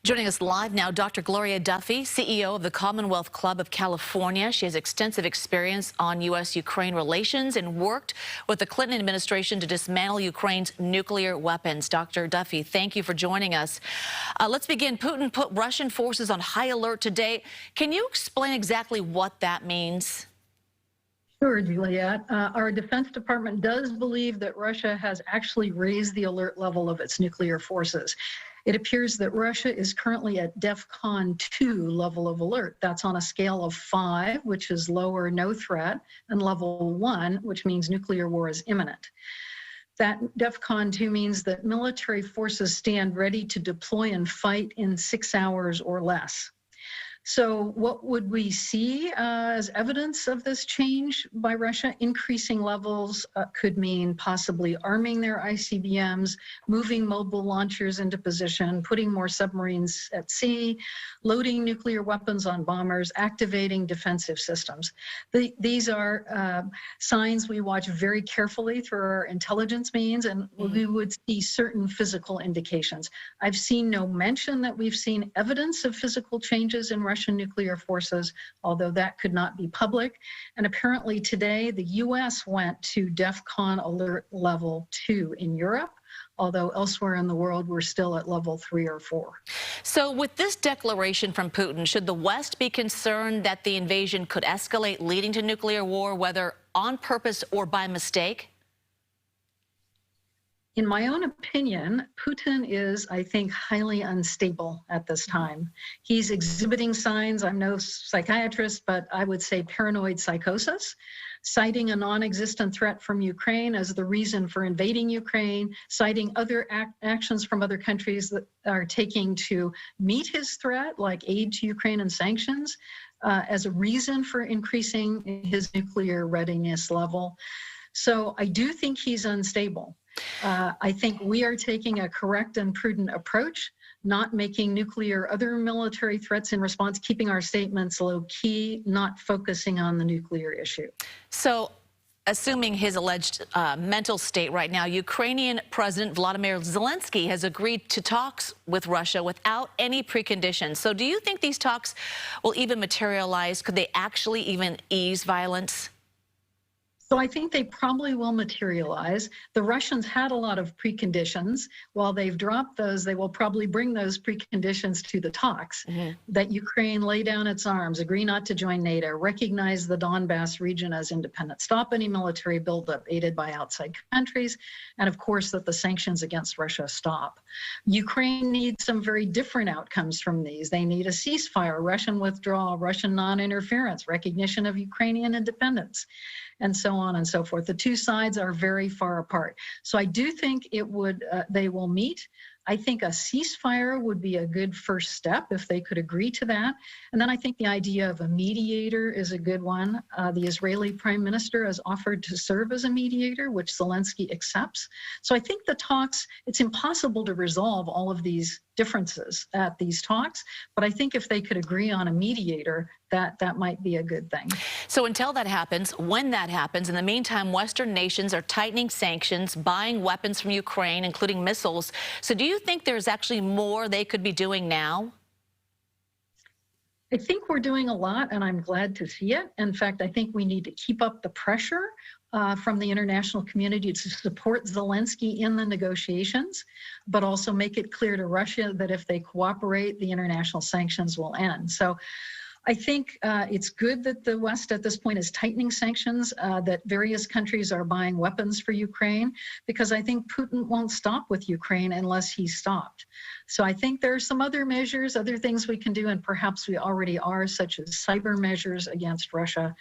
Joining us live now, Dr. Gloria Duffy, CEO of the Commonwealth Club of California. She has extensive experience on U.S.-Ukraine relations and worked with the Clinton administration to dismantle Ukraine's nuclear weapons. Dr. Duffy, thank you for joining us. Let's begin. Putin put Russian forces on high alert today. Can you explain exactly what that means? Sure, Juliette. Our Defense Department does believe that Russia has actually raised the alert level of its nuclear forces. It appears that Russia is currently at DEFCON 2 level of alert. That's on a scale of 5, which is low or no threat, and level 1, which means nuclear war is imminent. That DEFCON 2 means that military forces stand ready to deploy and fight in 6 hours or less. So what would we see as evidence of this change by Russia? Increasing levels could mean possibly arming their ICBMs, moving mobile launchers into position, putting more submarines at sea, loading nuclear weapons on bombers, activating defensive systems. These are signs we watch very carefully through our intelligence means, and we would see certain physical indications. I've seen no mention that we've seen evidence of physical changes in Russian nuclear forces, although that could not be public. And apparently today, the U.S. went to DEFCON alert level 2 in Europe, although elsewhere in the world, we're still at level 3 or 4. So with this declaration from Putin, should the West be concerned that the invasion could escalate, leading to nuclear war, whether on purpose or by mistake? In my own opinion, Putin is, I think, highly unstable at this time. He's exhibiting signs, I'm no psychiatrist, but I would say paranoid psychosis, citing a non-existent threat from Ukraine as the reason for invading Ukraine, citing other actions from other countries that are taking to meet his threat, like aid to Ukraine and sanctions, as a reason for increasing his nuclear readiness level. So I do think he's unstable. I think we are taking a correct and prudent approach, not making nuclear other military threats in response, keeping our statements low key, not focusing on the nuclear issue. So, assuming his alleged mental state right now, Ukrainian President Volodymyr Zelensky has agreed to talks with Russia without any preconditions. So do you think these talks will even materialize? Could they actually even ease violence? So I think they probably will materialize. The Russians had a lot of preconditions. While they've dropped those, they will probably bring those preconditions to the talks. That Ukraine lay down its arms, agree not to join NATO, recognize the Donbass region as independent, stop any military buildup aided by outside countries, and of course that the sanctions against Russia stop. Ukraine needs some very different outcomes from these. They need a ceasefire, Russian withdrawal, Russian non-interference, recognition of Ukrainian independence, and so on and so forth. The two sides are very far apart. So I do think they will meet. I think a ceasefire would be a good first step if they could agree to that. And then I think the idea of a mediator is a good one. The Israeli prime minister has offered to serve as a mediator, which Zelensky accepts. So I think the talks, it's impossible to resolve all of these differences at these talks, but I think if they could agree on a mediator, that might be a good thing. So until that happens, when that happens, in the meantime, Western nations are tightening sanctions, buying weapons from Ukraine, including missiles. So do you think there's actually more they could be doing now? I think we're doing a lot, and I'm glad to see it. In fact, I think we need to keep up the pressure from the international community to support Zelensky in the negotiations, but also make it clear to Russia that if they cooperate, the international sanctions will end. So I think it's good that the West at this point is tightening sanctions, that various countries are buying weapons for Ukraine, because I think Putin won't stop with Ukraine unless he's stopped. So I think there are some other measures, other things we can do, and perhaps we already are, such as cyber measures against Russia.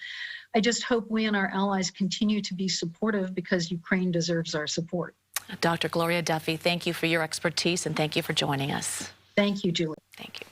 I just hope we and our allies continue to be supportive because Ukraine deserves our support. Dr. Gloria Duffy, thank you for your expertise and thank you for joining us. Thank you, Julie. Thank you.